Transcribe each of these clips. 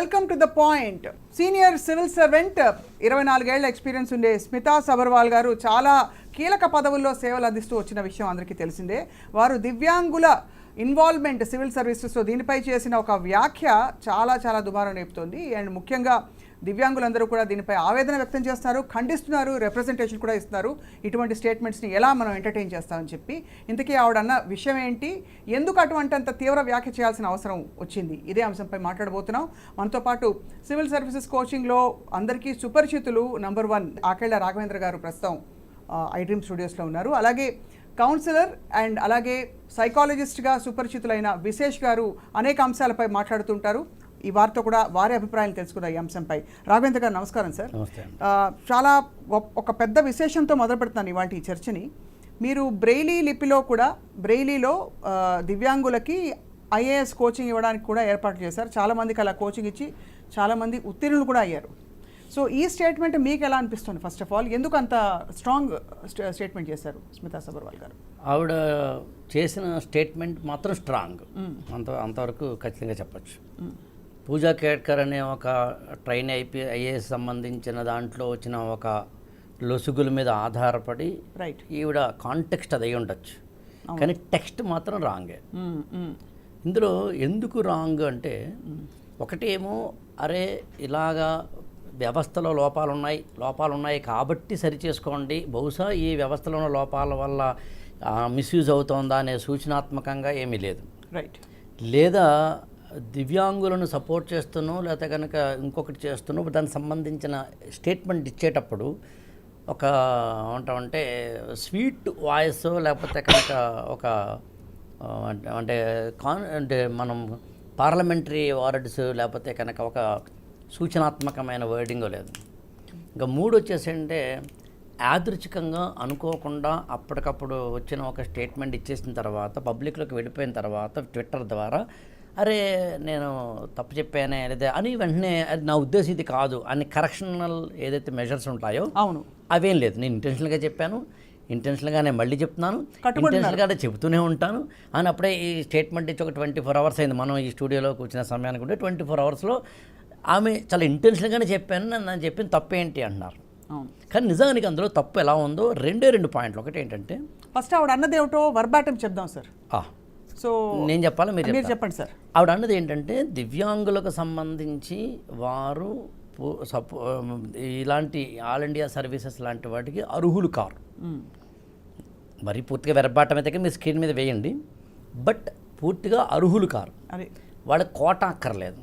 Welcome to the point. Senior civil servant 24 ఏళ్ల experience ఉండే స్మితా సబర్వాల్ గారు చాలా కీలక పదవుల్లో సేవలు అందిస్తూ వచ్చిన విషయం అందరికీ తెలిసిందే. వారు దివ్యాంగుల ఇన్వాల్వ్మెంట్ సివిల్ సర్వీసెస్లో దీనిపై చేసిన ఒక వ్యాఖ్య చాలా చాలా దుమారం రేపుతోంది. అండ్ ముఖ్యంగా దివ్యాంగులందరూ కూడా దీనిపై ఆవేదన వ్యక్తం చేస్తున్నారు, ఖండిస్తున్నారు, రిప్రజెంటేషన్ కూడా ఇస్తున్నారు. ఇటువంటి స్టేట్మెంట్స్ని ఎలా మనం ఎంటర్టైన్ చేస్తామని చెప్పి ఇంతకీ ఆవిడన్న విషయం ఏంటి, ఎందుకు అటువంటింత తీవ్ర వ్యాఖ్య చేయాల్సిన అవసరం వచ్చింది, ఇదే అంశంపై మాట్లాడబోతున్నాం. మనతో పాటు సివిల్ సర్వీసెస్ కోచింగ్లో అందరికీ సుపరిచితులు నంబర్ 1 ఆకేళ్ల రాఘవేంద్ర గారు ప్రస్తుతం ఐ డ్రీమ్ స్టూడియోస్లో ఉన్నారు. అలాగే కౌన్సిలర్ అండ్ అలాగే సైకాలజిస్ట్గా సుపరిచితులైన విశేష్ గారు అనేక అంశాలపై మాట్లాడుతుంటారు. ఈ వారితో కూడా వారి అభిప్రాయాలు తెలుసుకున్న ఈ అంశంపై. రాఘవేంద్ర గారు నమస్కారం సార్. చాలా ఒక పెద్ద విశేషంతో మొదలు పెడుతున్నాను ఇవాళ ఈ చర్చని. మీరు బ్రెయిలీ లిపిలో కూడా బ్రెయిలీలో దివ్యాంగులకి ఐఏఎస్ కోచింగ్ ఇవ్వడానికి కూడా ఏర్పాటు చేశారు. చాలామందికి అలా కోచింగ్ ఇచ్చి చాలామంది ఉత్తీర్ణులు కూడా అయ్యారు. సో ఈ స్టేట్మెంట్ మీకు ఎలా అనిపిస్తుంది? ఫస్ట్ ఆఫ్ ఆల్ ఎందుకు అంత స్ట్రాంగ్ స్టేట్మెంట్ చేశారు స్మితా సబర్వాల్ గారు? ఆవిడ చేసిన స్టేట్మెంట్ మాత్రం స్ట్రాంగ్, అంతవరకు ఖచ్చితంగా చెప్పచ్చు. పూజా కేట్కర్ అనే ఒక ట్రైన్ ఐఏఎస్ సంబంధించిన దాంట్లో వచ్చిన ఒక లొసుగుల మీద ఆధారపడి ఈవిడ కాంటెక్స్ట్ అది అయి ఉండొచ్చు, కానీ టెక్స్ట్ మాత్రం రాంగే. ఇందులో ఎందుకు రాంగ్ అంటే, ఒకటేమో అరే ఇలాగా వ్యవస్థలో లోపాలు ఉన్నాయి కాబట్టి సరిచేసుకోండి, బహుశా ఈ వ్యవస్థలో ఉన్న లోపాల వల్ల మిస్యూజ్ అవుతోందా అనే సూచనాత్మకంగా ఏమీ లేదు. రైట్. లేదా దివ్యాంగులను సపోర్ట్ చేస్తున్నావు లేకపోతే కనుక ఇంకొకటి చేస్తున్నావు, దానికి సంబంధించిన స్టేట్మెంట్ ఇచ్చేటప్పుడు ఒక ఏమంటామంటే స్వీట్ వాయిస్ లేకపోతే కనుక ఒక అంటే మనం పార్లమెంటరీ వర్డ్స్ లేకపోతే కనుక ఒక సూచనాత్మకమైన వర్డింగ్ లేదు. ఇంకా 3 వచ్చేసంటే యాదృచ్ఛికంగా అనుకోకుండా అప్పటికప్పుడు వచ్చిన ఒక స్టేట్మెంట్ ఇచ్చేసిన తర్వాత పబ్లిక్లోకి వెళ్ళిపోయిన తర్వాత ట్విట్టర్ ద్వారా అరే నేను తప్పు చెప్పానే లేదా అని వెంటనే అది నా ఉద్దేశం ఇది కాదు అని కరెక్షనల్ ఏదైతే మెజర్స్ ఉంటాయో అవును అవేం లేదు. నేను ఇంటెన్షనల్గా చెప్పాను, ఇంటెన్షనల్గానే మళ్ళీ చెప్తున్నాను, ఇంటెన్షనల్గానే చెబుతూనే ఉంటాను అని అప్పుడే ఈ స్టేట్మెంట్ ఇచ్చి ఒక 24 hours అయింది. మనం ఈ స్టూడియోలో కూర్చున్న సమయానికి ఉంటే 24 hours ఆమె చాలా ఇంటెన్షన్గానే చెప్పాను, నన్ను చెప్పిన తప్పు ఏంటి అంటున్నారు. కానీ నిజానికి అందులో తప్పు ఎలా ఉందో రెండు పాయింట్లు. ఒకటి ఏంటంటే, ఫస్ట్ ఆవిడ అన్నది ఏమిటో వర్బాటం చెప్దాం సార్. సో నేను చెప్పాలి, మీరు చెప్పండి సార్. ఆవిడ అన్నది ఏంటంటే, దివ్యాంగులకు సంబంధించి వారు ఇలాంటి ఆల్ ఇండియా సర్వీసెస్ లాంటి వాటికి అర్హులు కారు. మరి పూర్తిగా వెర్బాటం అయితే మీరు స్క్రీన్ మీద వేయండి, బట్ పూర్తిగా అర్హులు కారు. వాళ్ళకి కోట అక్కర్లేదు.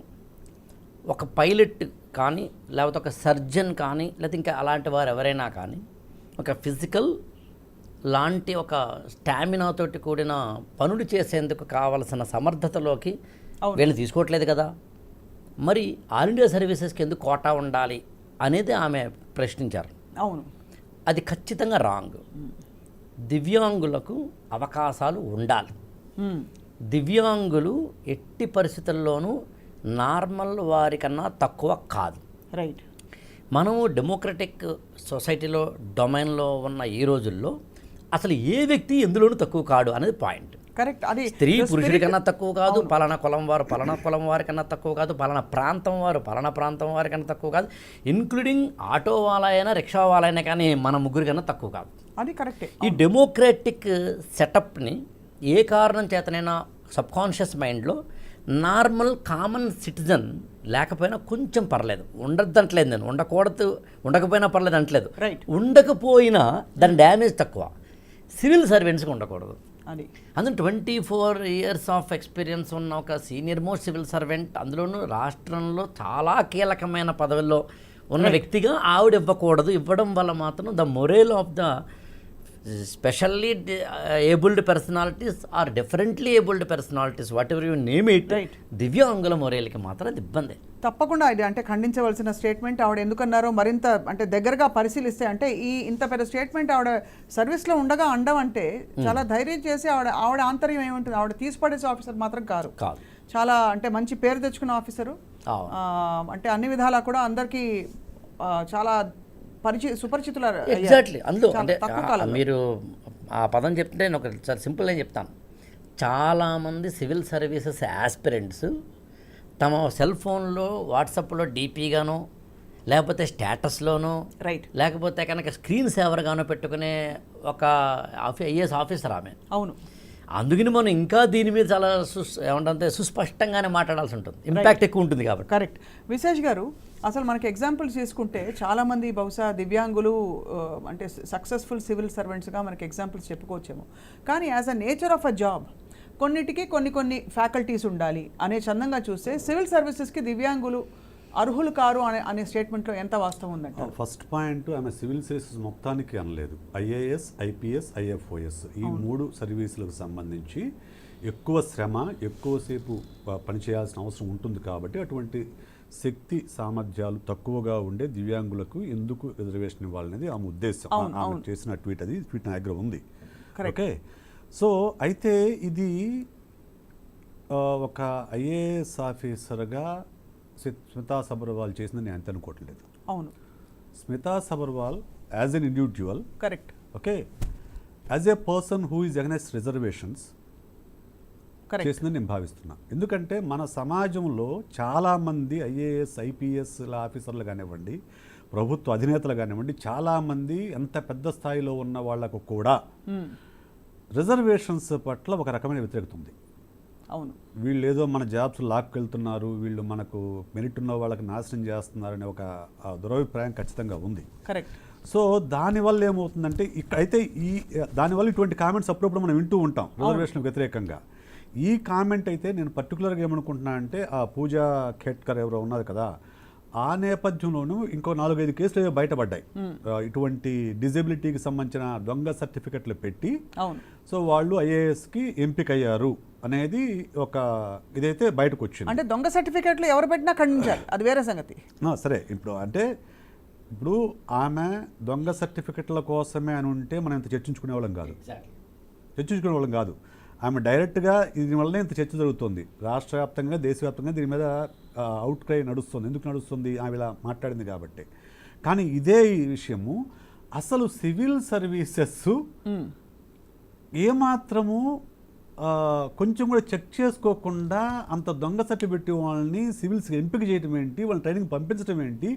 ఒక పైలట్ కానీ లేకపోతే ఒక సర్జన్ కానీ లేకపోతే ఇంకా అలాంటి వారు ఎవరైనా కానీ ఒక ఫిజికల్ లాంటి ఒక స్టామినాతోటి కూడిన పనులు చేసేందుకు కావలసిన సమర్థతలోకి వీళ్ళని తీసుకోవట్లేదు కదా. మరి ఆల్ ఇండియా సర్వీసెస్కి ఎందుకు కోటా ఉండాలి అనేది ఆమె ప్రశ్నించారు. అవును, అది ఖచ్చితంగా రాంగ్. దివ్యాంగులకు అవకాశాలు ఉండాలి. దివ్యాంగులు ఎట్టి పరిస్థితుల్లోనూ నార్మల్ వారికన్నా తక్కువ కాదు. రైట్. మనము డెమోక్రటిక్ సొసైటీలో డొమైన్లో ఉన్న ఈ రోజుల్లో అసలు ఏ వ్యక్తి ఎందులోనూ తక్కువ కాడు అనేది పాయింట్. కరెక్ట్. అది స్త్రీ పురుషుడి కన్నా తక్కువ కాదు, పలానా కులం వారు పలానా కులం వారి కన్నా తక్కువ కాదు, పలానా ప్రాంతం వారు పలానా ప్రాంతం వారి కన్నా తక్కువ కాదు, ఇన్క్లూడింగ్ ఆటో వాళ్ళైనా రిక్షా వాళ్ళైనా కానీ మన ముగ్గురి కన్నా తక్కువ కాదు. అది కరెక్టే. ఈ డెమోక్రటిక్ సెటప్ని ఏ కారణం చేతనైనా సబ్కాన్షియస్ మైండ్లో నార్మల్ కామన్ సిటిజన్ లేకపోయినా కొంచెం పర్లేదు, ఉండద్దంటలేదు నేను, ఉండకపోయినా పర్లేదు అంటలేదు, ఉండకపోయినా దాని డ్యామేజ్ తక్కువ. సివిల్ సర్వెంట్స్కి ఉండకూడదు. అది అందులో 24 years ఆఫ్ ఎక్స్పీరియన్స్ ఉన్న ఒక సీనియర్ మోస్ట్ సివిల్ సర్వెంట్, అందులోనూ రాష్ట్రంలో చాలా కీలకమైన పదవుల్లో ఉన్న వ్యక్తిగా ఆవిడ ఇవ్వకూడదు. ఇవ్వడం వల్ల మాత్రం the morale of the specially abled personalities or differently abled personalities whatever you name it, దివ్యాంగుల మొరేల్కి మాత్రం అది ఇబ్బంది. తప్పకుండా ఇది అంటే ఖండించవలసిన స్టేట్మెంట్. ఆవిడ ఎందుకన్నారో మరింత అంటే దగ్గరగా పరిశీలిస్తే, అంటే ఇంత పెద్ద స్టేట్మెంట్ ఆవిడ సర్వీస్లో ఉండగా అండం అంటే చాలా ధైర్యం చేసి ఆవిడ ఆంతర్యం ఏముంటుంది, ఆవిడ తీసిపడేసే ఆఫీసర్ మాత్రం కాదు. చాలా అంటే మంచి పేరు తెచ్చుకున్న ఆఫీసరు, అంటే అన్ని విధాలా కూడా అందరికీ చాలా సుపరిచితుల. ఎగ్జాక్ట్లీ. అందులో అంటే మీరు ఆ పదం చెప్తే నేను ఒకసారి సింపుల్గా చెప్తాను. చాలామంది సివిల్ సర్వీసెస్ యాస్పిరెంట్స్ తమ సెల్ ఫోన్లో వాట్సాప్లో డీపీగానో లేకపోతే స్టేటస్లోనో రైట్, లేకపోతే కనుక స్క్రీన్ సేవర్గానో పెట్టుకునే ఒక ఐఏఎస్ ఆఫీసర్ ఆమె. అవును. అందుకని మనం ఇంకా దీని మీద చాలా ఏమంటే సుస్పష్టంగానే మాట్లాడాల్సి ఉంటుంది, ఇంపాక్ట్ ఎక్కువ ఉంటుంది కాబట్టి. కరెక్ట్. విశేష్ గారు, అసలు మనకి ఎగ్జాంపుల్స్ తీసుకుంటే చాలామంది బహుశా దివ్యాంగులు అంటే సక్సెస్ఫుల్ సివిల్ సర్వెంట్స్గా మనకి ఎగ్జాంపుల్స్ చెప్పుకోవచ్చేమో. కానీ as a nature of a job కొన్నిటికి కొన్ని ఫ్యాకల్టీస్ ఉండాలి అనే చందంగా చూస్తే సివిల్ సర్వీసెస్కి దివ్యాంగులు అర్హులు కారు అనే స్టేట్మెంట్లో ఎంత వాస్తవం ఉందంట? ఫస్ట్ పాయింట్, ఆమె సివిల్ సర్వీసెస్ మొత్తానికి అనలేదు. ఐఏఎస్, ఐపీఎస్, ఐఎఫ్ఓఎస్ ఈ 3 సర్వీసులకు సంబంధించి ఎక్కువ శ్రమ, ఎక్కువసేపు పనిచేయాల్సిన అవసరం ఉంటుంది. కాబట్టి అటువంటి శక్తి సామర్థ్యాలు తక్కువగా ఉండే దివ్యాంగులకు ఎందుకు రిజర్వేషన్ ఇవ్వాలనేది ఆమె ఉద్దేశం. ఆమె చేసిన ట్వీట్ నా దగ్గర ఉంది. ఓకే, సో అయితే ఇది ఒక ఐఏఎస్ ఆఫీసర్గా స్మితా సబర్వాల్ చేసిందని నేను అంత అనుకోవట్లేదు. అవును, Smita Sabharwal as an individual, correct, okay, as a person who is against reservations చేసిందని నేను భావిస్తున్నా. ఎందుకంటే మన సమాజంలో చాలామంది ఐఏఎస్, ఐపీఎస్ ఆఫీసర్లు కానివ్వండి, ప్రభుత్వ అధినేతలు కానివ్వండి, చాలామంది ఎంత పెద్ద స్థాయిలో ఉన్న వాళ్లకు కూడా రిజర్వేషన్స్ పట్ల ఒక రకమైన వ్యతిరేకత ఉంది. అవును, వీళ్ళు ఏదో మన జాబ్స్ లాక్కెళ్తున్నారు, వీళ్ళు మనకు మెరిట్ ఉన్న వాళ్ళకి నాశనం చేస్తున్నారనే ఒక దురభిప్రాయం ఖచ్చితంగా ఉంది. కరెక్ట్. సో దానివల్ల ఏమవుతుందంటే అయితే దానివల్ల ఇటువంటి కామెంట్స్ అప్పుడప్పుడు మనం వింటూ ఉంటాం రిజర్వేషన్ వ్యతిరేకంగా. ఈ కామెంట్ అయితే నేను పర్టికులర్గా ఏమనుకుంటున్నా అంటే ఆ పూజా ఖేట్కర్ ఎవరో ఉన్నారు కదా, ఆ నేపథ్యంలోనూ ఇంకో 4-5 కేసులు బయటపడ్డాయి. ఇటువంటి డిజబిలిటీకి సంబంధించిన దొంగ సర్టిఫికెట్లు పెట్టి సో వాళ్ళు ఐఏఎస్కి ఎంపికయ్యారు అనేది ఒక ఇదైతే బయటకు వచ్చింది. అంటే దొంగ సర్టిఫికెట్లు ఎవరు పెట్టినా ఖండించాలి, అది వేరే సంగతి. సరే, ఇప్పుడు ఆమె దొంగ సర్టిఫికెట్ల కోసమే అని ఉంటే మనం ఇంత చర్చించుకునే వాళ్ళం కాదు. ఆమె డైరెక్ట్గా దీనివల్లనే ఇంత చర్చ జరుగుతుంది. రాష్ట్ర వ్యాప్తంగా, దేశవ్యాప్తంగా దీని మీద అవుట్ క్రై నడుస్తుంది. ఎందుకు నడుస్తుంది? ఆమె ఇలా మాట్లాడింది కాబట్టి. కానీ ఇదే విషయము అసలు సివిల్ సర్వీసెస్ ఏమాత్రము కొంచెం కూడా చెక్ చేసుకోకుండా అంత దొంగ సర్టిఫికెట్ వాళ్ళని సివిల్స్కి ఎంపిక చేయడం ఏంటి, వాళ్ళని ట్రైనింగ్ పంపించడం ఏంటి,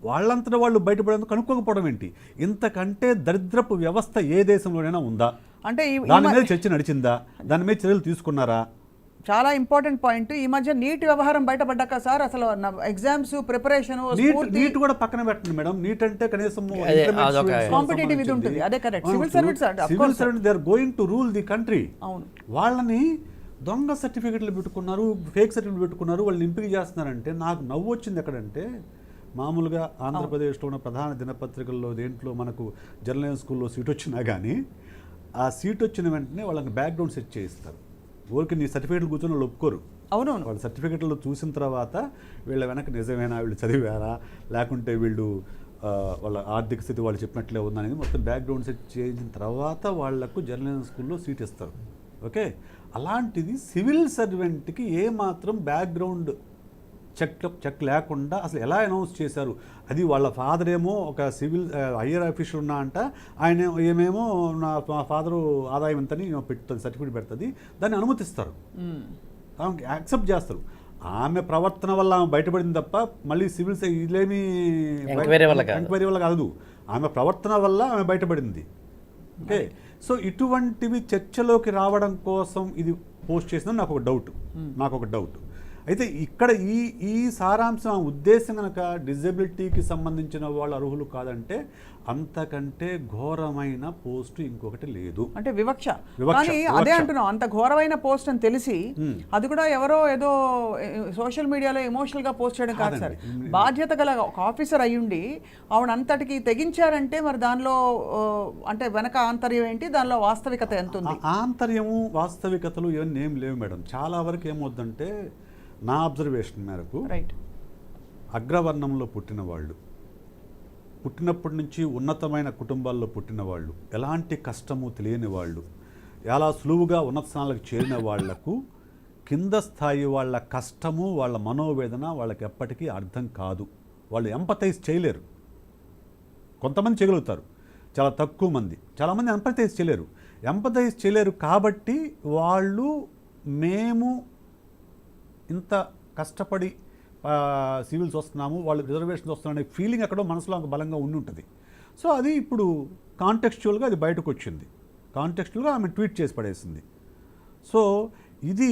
వాళ్ళంతటా వాళ్ళు బయటపడేందుకు కనుక్కోకపోవడం ఏంటి? ఇంతకంటే దరిద్రపు వ్యవస్థ ఏ దేశంలోనైనా ఉందా? అంటే దాని మీద చర్చ నడిచిందా? దాని మీద చర్యలు తీసుకున్నారా? చాలా ఇంపార్టెంట్ పాయింట్. ఈ మధ్య నీట్ వ్యవహారం బయటపడ్డాక సార్ అసలు ఎగ్జామ్స్ ప్రిపరేషన్ నీట్ కూడా పక్కన పెట్టండి మేడం. నీట్ అంటే కనీసం కాంపిటేటివ్ ఇది ఉంటుంది. అదే correct. Civil service they are going to rule the country. అవును, వాళ్ళని దొంగ సర్టిఫికెట్లు పెట్టుకున్నారు, ఫేక్ సర్టిఫికెట్లు పెట్టుకున్నారు, వాళ్ళని ఎంపిక చేస్తున్నారంటే నాకు నవ్వు వచ్చింది. ఎక్కడంటే మామూలుగా ఆంధ్రప్రదేశ్లో ఉన్న ప్రధాన దినపత్రికల్లో దేంట్లో మనకు జర్నలిజం స్కూల్లో సీట్ వచ్చినా కానీ ఆ సీట్ వచ్చిన వెంటనే వాళ్ళకి బ్యాక్గ్రౌండ్ సెట్ చేయిస్తారు. ఊరికి నీ సర్టిఫికెట్లు కూర్చొని వాళ్ళు ఒప్పుకోరు. అవునవును, వాళ్ళ సర్టిఫికెట్లు చూసిన తర్వాత వీళ్ళ వెనక నిజమేనా, వీళ్ళు చదివారా, లేకుంటే వీళ్ళు వాళ్ళ ఆర్థిక స్థితి వాళ్ళు చెప్పినట్లే ఉందనేది మొత్తం బ్యాక్గ్రౌండ్ సెట్ చేసిన తర్వాత వాళ్లకు జర్నలిజం స్కూల్లో సీట్ ఇస్తారు. ఓకే, అలాంటిది సివిల్ సర్వెంట్కి ఏమాత్రం బ్యాక్గ్రౌండ్ చెక్ లేకుండా అసలు ఎలా అనౌన్స్ చేశారు? అది వాళ్ళ ఫాదర్ ఏమో ఒక సివిల్ హయ్యర్ ఆఫీసర్ ఉన్నా అంట, ఆయన ఏమేమో మా ఫాదరు ఆదాయం ఎంతని పెడుతుంది, సర్టిఫికేట్ పెడుతుంది, దాన్ని అనుమతిస్తారు, ఆమెకి యాక్సెప్ట్ చేస్తారు. ఆమె ప్రవర్తన వల్ల ఆమె బయటపడింది తప్ప మళ్ళీ సివిల్స్ ఇదేమీ ఎంక్వైరీ వల్ల కాదు, ఆమె ప్రవర్తన వల్ల ఆమె బయటపడింది. ఓకే, సో ఇటువంటివి చర్చలోకి రావడం కోసం ఇది పోస్ట్ చేసిందని నాకు ఒక డౌట్. అయితే ఇక్కడ ఈ సారాంశం ఉద్దేశం కనుక డిజబిలిటీకి సంబంధించిన వాళ్ళు అర్హులు కాదంటే అంతకంటే ఘోరమైన పోస్ట్ ఇంకొకటి లేదు. అంటే వివక్ష. కానీ అదే అంటున్నాం, అంత ఘోరమైన పోస్ట్ అని తెలిసి అది కూడా ఎవరో ఏదో సోషల్ మీడియాలో ఎమోషనల్ గా పోస్ట్ చేయడం కాదు సార్. బాధ్యత గల ఒక ఆఫీసర్ అయ్యుండి ఆవిడ అంతటికి తెగించారంటే మరి దానిలో అంటే వెనక ఆంతర్యం ఏంటి, దానిలో వాస్తవికత ఎంత ఉంది? ఆంతర్యము వాస్తవికతలు ఇవన్నీ ఏం లేవు మేడం. చాలా వరకు ఏమవుద్దంటే నా అబ్జర్వేషన్ మేరకు అగ్రవర్ణంలో పుట్టిన వాళ్ళు, పుట్టినప్పటి నుంచి ఉన్నతమైన కుటుంబాల్లో పుట్టిన వాళ్ళు, ఎలాంటి కష్టము తెలియని వాళ్ళు, ఎలా సులువుగా ఉన్నత స్థానాలకు చేరిన వాళ్లకు కింద స్థాయి వాళ్ళ కష్టము, వాళ్ళ మనోవేదన వాళ్ళకి ఎప్పటికీ అర్థం కాదు. వాళ్ళు ఎంపథైజ్ చేయలేరు. కొంతమంది చేయగలుగుతారు, చాలా తక్కువ మంది. చాలామంది ఎంపథైజ్ చేయలేరు కాబట్టి వాళ్ళు మేము ఇంత కష్టపడి సివిల్స్ వస్తున్నాము, వాళ్ళకి రిజర్వేషన్స్ వస్తున్నాయనే ఫీలింగ్ ఎక్కడో మనసులో అంత బలంగా ఉండి ఉంటుంది. సో అది ఇప్పుడు కాంటెక్స్చువల్గా అది బయటకు వచ్చింది, కాంటెక్స్చువల్గా ఆమె ట్వీట్ చేసి పడేసింది. సో ఇది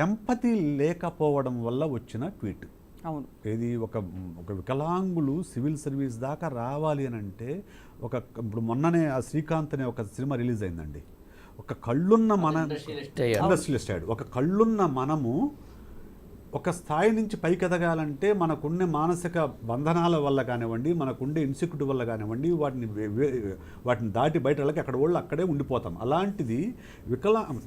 ఎంపతి లేకపోవడం వల్ల వచ్చిన ట్వీట్. అవును, ఏది ఒక వికలాంగులు సివిల్ సర్వీస్ దాకా రావాలి అని అంటే ఇప్పుడు మొన్ననే ఆ శ్రీకాంత్ అనే ఒక సినిమా రిలీజ్ అయిందండి. ఒక కళ్ళున్న ఇండస్ట్రియలిస్ట్ అయ్యాడు. ఒక కళ్ళున్న మనము ఒక స్థాయి నుంచి పైకి ఎదగాలంటే మనకుండే మానసిక బంధనాల వల్ల కానివ్వండి, మనకుండే ఇన్సెక్యూరిటీ వల్ల కానివ్వండి, వాటిని దాటి బయట వెళ్ళకి అక్కడ వాళ్ళు అక్కడే ఉండిపోతాం. అలాంటిది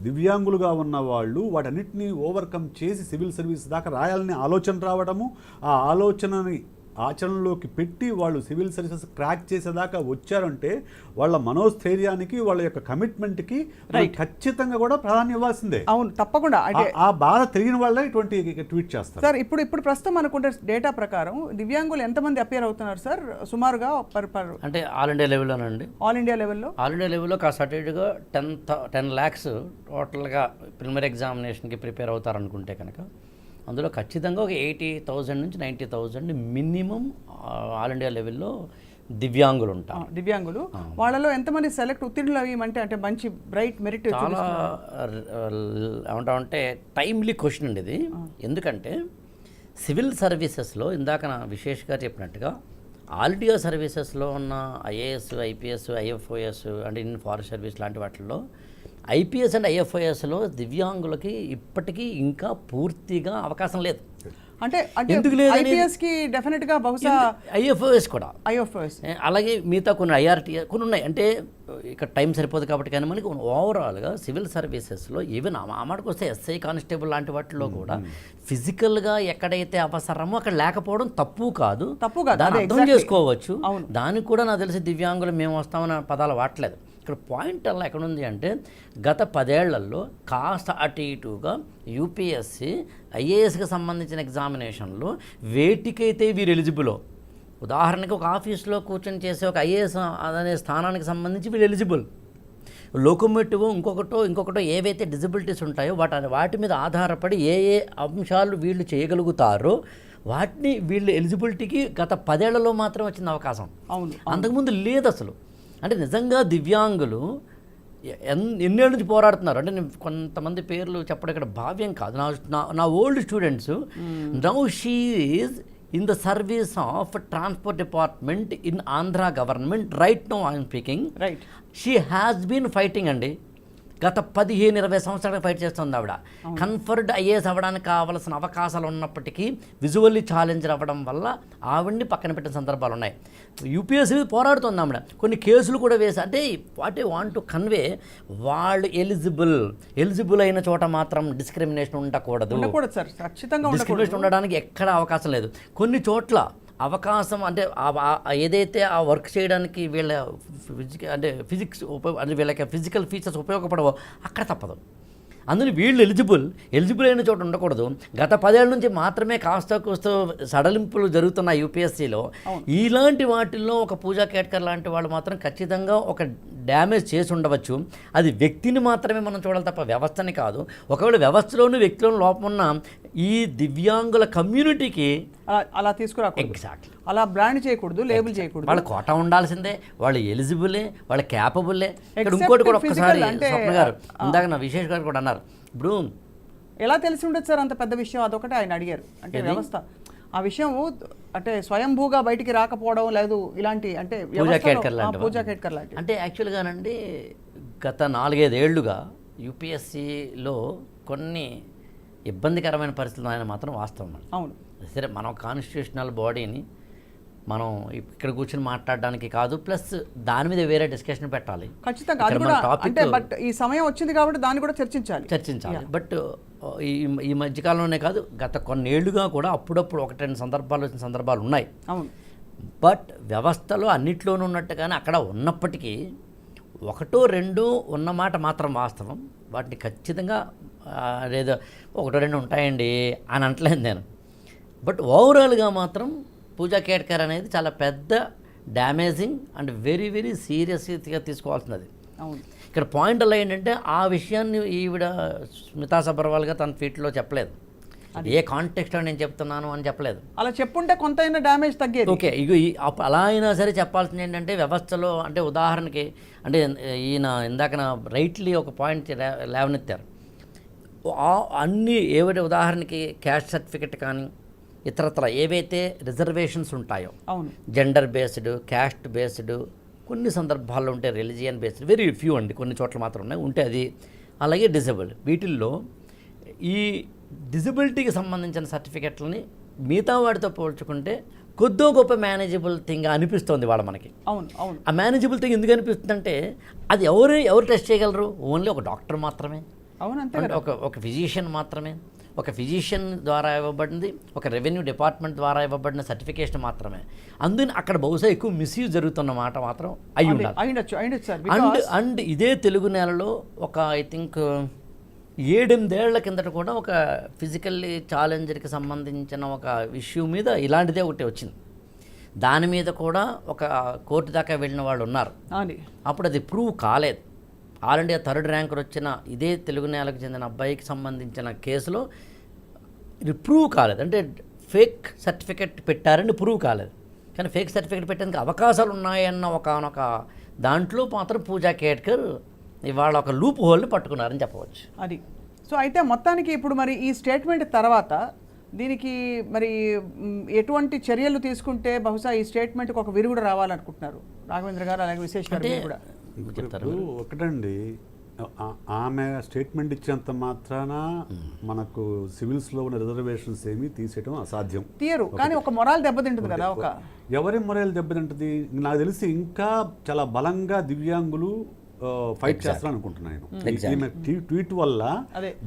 దివ్యాంగులుగా ఉన్న వాళ్ళు వాటన్నిటినీ ఓవర్కమ్ చేసి సివిల్ సర్వీస్ దాకా రాయాలని ఆలోచన రావడము, ఆ ఆలోచనని ఆచరణలోకి పెట్టి వాళ్ళు సివిల్ సర్వీసెస్ క్రాక్ చేసేదాకా వచ్చారంటే వాళ్ళ మనోస్థైర్యానికి, వాళ్ళ యొక్క కమిట్మెంట్కి ఖచ్చితంగా కూడా ప్రాధాన్యం ఇవ్వాల్సిందే. అవును, తప్పకుండా. ఆ బాధ తెలియని వాళ్ళే ఇటువంటి ట్వీట్ చేస్తారు. సార్ ఇప్పుడు ప్రస్తుతం అనుకుంటే డేటా ప్రకారం దివ్యాంగులు ఎంతమంది అపియర్ అవుతున్నారు సార్ సుమారుగా? అంటే ఆల్ ఇండియా లెవెల్లోనండి. ఆల్ ఇండియా లెవెల్లో సర్టిఫికేట్గా 10 lakhs టోటల్గా ప్రిలిమినరీ ఎగ్జామినేషన్కి ప్రిపేర్ అవుతారనుకుంటే కనుక అందులో ఖచ్చితంగా ఒక 80,000 నుంచి 90,000 మినిమం ఆల్ ఇండియా లెవెల్లో దివ్యాంగులు ఉంటారు. దివ్యాంగులు వాళ్ళలో ఎంతమంది సెలెక్ట్ ఉత్తీర్ణులు అయ్యమంటే అంటే మంచి బ్రైట్ మెరిట్? చాలా ఏమంటామంటే టైమ్లీ క్వశ్చన్ అండి ఇది. ఎందుకంటే సివిల్ సర్వీసెస్లో ఇందాక నా విశేష్ గారు చెప్పినట్టుగా ఆల్ ఇండియా సర్వీసెస్లో ఉన్న ఐఏఎస్, ఐపీఎస్, ఐఎఫ్ఓఎస్ అంటే ఇండియన్ ఫారెస్ట్ సర్వీస్ లాంటి వాటిల్లో ఐపీఎస్ అండ్ ఐఎఫ్ఐఎస్లో దివ్యాంగులకి ఇప్పటికీ ఇంకా పూర్తిగా అవకాశం లేదు. అంటే ఎందుకు లేదు? ఐపీఎస్కి డెఫినెట్గా బహుశా ఐఎఫ్ఓఎస్ కూడా, ఐఎఫ్ఓఎస్ అలాగే మిగతా కొన్ని ఐఆర్టీ కొన్ని ఉన్నాయి. అంటే ఇక్కడ టైం సరిపోదు కాబట్టి కానీ మనకి ఓవరాల్గా సివిల్ సర్వీసెస్లో ఈవెన్ ఆ మాటకు వస్తే ఎస్ఐ కానిస్టేబుల్ లాంటి వాటిలో కూడా ఫిజికల్గా ఎక్కడైతే అవసరమో అక్కడ లేకపోవడం తప్పు కాదు, దాన్ని అర్థం చేసుకోవచ్చు. దానికి కూడా నాకు తెలిసి దివ్యాంగులు మేము వస్తామన్న పదాలు వాడలేదు. ఇక్కడ పాయింట్ అలా ఎక్కడ ఉంది అంటే గత 10 ఏళ్లలో కాస్త అటు ఇటుగా యూపీఎస్సి ఐఏఎస్కి సంబంధించిన ఎగ్జామినేషన్లో వేటికైతే వీరు ఎలిజిబులో, ఉదాహరణకి ఒక ఆఫీస్లో కూర్చొని చేసే ఒక ఐఏఎస్ అనే స్థానానికి సంబంధించి వీళ్ళు ఎలిజిబుల్, లోకోమోటివ్ ఇంకొకటో ఏవైతే డిజబిలిటీస్ ఉంటాయో వాటి మీద ఆధారపడి ఏ అంశాలు వీళ్ళు చేయగలుగుతారో వాటిని వీళ్ళు ఎలిజిబిలిటీకి గత 10 ఏళ్లలో మాత్రం వచ్చిన అవకాశం. అవును, అంతకుముందు లేదు అసలు. అంటే నిజంగా దివ్యాంగులు ఎన్నేళ్ళ నుంచి పోరాడుతున్నారు అంటే నేను కొంతమంది పేర్లు చెప్పడం ఇక్కడ భావ్యం కాదు. నా old students now she is in the service of transport department in Andhra government right now I'm speaking. Right, she has been fighting అండి. గత 15-20 సంవత్సరాలుగా ఫైట్ చేస్తుంది ఆవిడ. కన్ఫర్డ్ ఐఏఎస్ అవ్వడానికి కావాల్సిన అవకాశాలు ఉన్నప్పటికీ విజువల్లీ ఛాలెంజర్ అవ్వడం వల్ల ఆవిడ్ని పక్కన పెట్టిన సందర్భాలు ఉన్నాయి. యూపీఎస్సీ పోరాడుతుంది ఆవిడ, కొన్ని కేసులు కూడా వేసి. అంటే what I want to convey, వాళ్ళు ఎలిజిబుల్ అయిన చోట మాత్రం డిస్క్రిమినేషన్ ఉండకూడదు. డిస్క్రిమినేషన్ ఉండడానికి ఎక్కడ అవకాశం లేదు. కొన్ని చోట్ల అవకాశం అంటే ఏదైతే ఆ వర్క్ చేయడానికి వీళ్ళ ఫిజిక్స్ అంటే వీళ్ళకి ఫిజికల్ ఫీచర్స్ ఉపయోగపడవో అక్కడ తప్పదు. అందులో వీళ్ళు ఎలిజిబుల్ అయిన చోట ఉండకూడదు. గత 10 ఏళ్ళ నుంచి మాత్రమే కాస్త సడలింపులు జరుగుతున్న యూపీఎస్సీలో ఇలాంటి వాటిల్లో ఒక పూజా కేట్కర్ లాంటి వాళ్ళు మాత్రం ఖచ్చితంగా ఒక డ్యామేజ్ చేసి ఉండవచ్చు. అది వ్యక్తిని మాత్రమే మనం చూడాలి తప్ప వ్యవస్థని కాదు. ఒకవేళ వ్యవస్థలోనూ వ్యక్తిలోనూ లోపం ఉన్న ఈ దివ్యాంగుల కమ్యూనిటీకి అలా తీసుకురాకూడదు. ఎగ్జాక్ట్లీ అలా బ్రాండ్ చేయకూడదు, లేబుల్ చేయకూడదు. వాళ్ళ కోటా ఉండాల్సిందే, వాళ్ళు ఎలిజిబులే, వాళ్ళ క్యాపబుల్లే. ఇక్కడ ఇంకోటి కూడా ఒక్కసారి స్వప్న గారు ఇందాక నా విశేష్ గారు కూడా అన్నారు, ఇప్పుడు ఎలా తెలిసి ఉండదు సార్ అంత పెద్ద విషయం? అదొకటి ఆయన అడిగారు. అంటే వ్యవస్థ ఆ విషయం అంటే స్వయంభూగా బయటికి రాకపోవడం లేదు, ఇలాంటి అంటే పూజా కేట్కర్ లాంటి అంటే యాక్చువల్గానండి గత 4-5 ఏళ్లుగా యూపీఎస్సీలో కొన్ని ఇబ్బందికరమైన పరిస్థితులు ఆయన మాత్రం వాస్తవం. అవును, సరే మనం కాన్స్టిట్యూషనల్ బాడీని మనం ఇక్కడ కూర్చొని మాట్లాడడానికి కాదు, ప్లస్ దాని మీద వేరే డిస్కషన్ పెట్టాలి ఖచ్చితంగా. అది కూడా అంటే బట్ ఈ సమయం వచ్చింది కాబట్టి దాన్ని కూడా చర్చించాలి. బట్ ఈ మధ్యకాలంలోనే కాదు, గత కొన్నేళ్లుగా కూడా అప్పుడప్పుడు 1-2 సందర్భాలు వచ్చిన సందర్భాలు ఉన్నాయి. అవును, బట్ వ్యవస్థలో అన్నిట్లోనూ ఉన్నట్టుగానే అక్కడ ఉన్నప్పటికీ 1-2 ఉన్నమాట మాత్రం వాస్తవం. వాటిని ఖచ్చితంగా లేదా 1-2 ఉంటాయండి అని అంటలేదు నేను. బట్ ఓవరాల్గా మాత్రం పూజా కేట్కర్ అనేది చాలా పెద్ద డ్యామేజింగ్ అండ్ వెరీ వెరీ సీరియస్గా తీసుకోవాల్సినది. అవును, ఇక్కడ పాయింట్ అలా ఏంటంటే ఆ విషయాన్ని ఈవిడ స్మితా సబర్వాల్గా తన ట్వీట్లో చెప్పలేదు. ఏ కాంటెక్స్ట్లో నేను చెప్తున్నాను అని చెప్పలేదు. అలా చెప్పుంటే కొంతైనా డ్యామేజ్ తగ్గేది. ఓకే, ఇగో అలా అయినా సరే చెప్పాల్సింది ఏంటంటే వ్యవస్థలో, అంటే ఉదాహరణకి, అంటే ఈయన ఇందాక రైట్లీ ఒక పాయింట్ లేవనెత్తారు. అన్నీ ఏవైతే ఉదాహరణకి క్యాస్ట్ సర్టిఫికెట్ కానీ ఇతరత్ర ఏవైతే రిజర్వేషన్స్ ఉంటాయో, అవును, జెండర్ బేస్డ్, క్యాస్ట్ బేస్డ్, కొన్ని సందర్భాల్లో ఉంటే రిలీజియన్ బేస్డ్, వెరీ ఫ్యూ అండి, కొన్ని చోట్ల మాత్రం ఉన్నాయి ఉంటే అది. అలాగే డిజబుల్డ్, వీటిల్లో ఈ డిజబిలిటీకి సంబంధించిన సర్టిఫికెట్లని మిగతా వాటితో పోల్చుకుంటే కొద్దో గొప్ప మేనేజబుల్ థింగ్ అనిపిస్తుంది వాళ్ళ మనకి. అవును అవును. ఆ మేనేజబుల్ థింగ్ ఎందుకు అనిపిస్తుంది అంటే అది ఎవరు టెస్ట్ చేయగలరు? ఓన్లీ ఒక డాక్టర్ మాత్రమే, అవును, అంతే అంటే ఒక ఫిజిషియన్ మాత్రమే, ఒక ఫిజిషియన్ ద్వారా ఇవ్వబడింది, ఒక రెవెన్యూ డిపార్ట్మెంట్ ద్వారా ఇవ్వబడిన సర్టిఫికేషన్ మాత్రమే. అందుకని అక్కడ బహుశా ఎక్కువ మిస్యూజ్ జరుగుతున్న మాట మాత్రం అయి ఉండాలి. అయ్యుండొచ్చు సార్. అండ్ ఇదే తెలుగు నేలలో ఒక ఐ థింక్ 7-8 ఏళ్ల కిందట కూడా ఒక ఫిజికల్లీ ఛాలెంజర్కి సంబంధించిన ఒక ఇష్యూ మీద ఇలాంటిదే ఒకటి వచ్చింది. దాని మీద కూడా ఒక కోర్టు దాకా వెళ్ళిన వాళ్ళు ఉన్నారు. అప్పుడు అది ప్రూవ్ కాలేదు. ఆల్ ఇండియా 3rd ర్యాంకర్ వచ్చిన ఇదే తెలుగు నేలకు చెందిన అబ్బాయికి సంబంధించిన కేసులో ఇది ప్రూవ్ కాలేదు. అంటే ఫేక్ సర్టిఫికెట్ పెట్టారని ప్రూవ్ కాలేదు, కానీ ఫేక్ సర్టిఫికెట్ పెట్టేందుకు అవకాశాలు ఉన్నాయన్న ఒకనొక దాంట్లో మాత్రం పూజా కేట్కర్ ఇవాళ ఒక లూప్ హోల్ని పట్టుకున్నారని చెప్పవచ్చు. అది సో అయితే మొత్తానికి ఇప్పుడు మరి ఈ స్టేట్మెంట్ తర్వాత దీనికి మరి ఎటువంటి చర్యలు తీసుకుంటే బహుశా ఈ స్టేట్మెంట్కి ఒక విరుగుడు రావాలనుకుంటున్నారు రాఘవేంద్ర గారు, అలాగే విశేష్ గారు కూడా చెప్తారు? ఒకటండి, ఆమె స్టేట్మెంట్ ఇచ్చేంత మాత్రాన మనకు సివిల్స్లో ఉన్న రిజర్వేషన్స్ ఏమీ తీసేయడం అసాధ్యం. తీయరు, కానీ ఒక మొరాల్ దెబ్బతింటుంది కదా. ఒక ఎవరి మొరాల్ దెబ్బతింటుంది? నాకు తెలిసి ఇంకా చాలా బలంగా దివ్యాంగులు ఫైట్ చేస్తారని అనుకుంటున్నాను. ఈమె ట్వీట్ వల్ల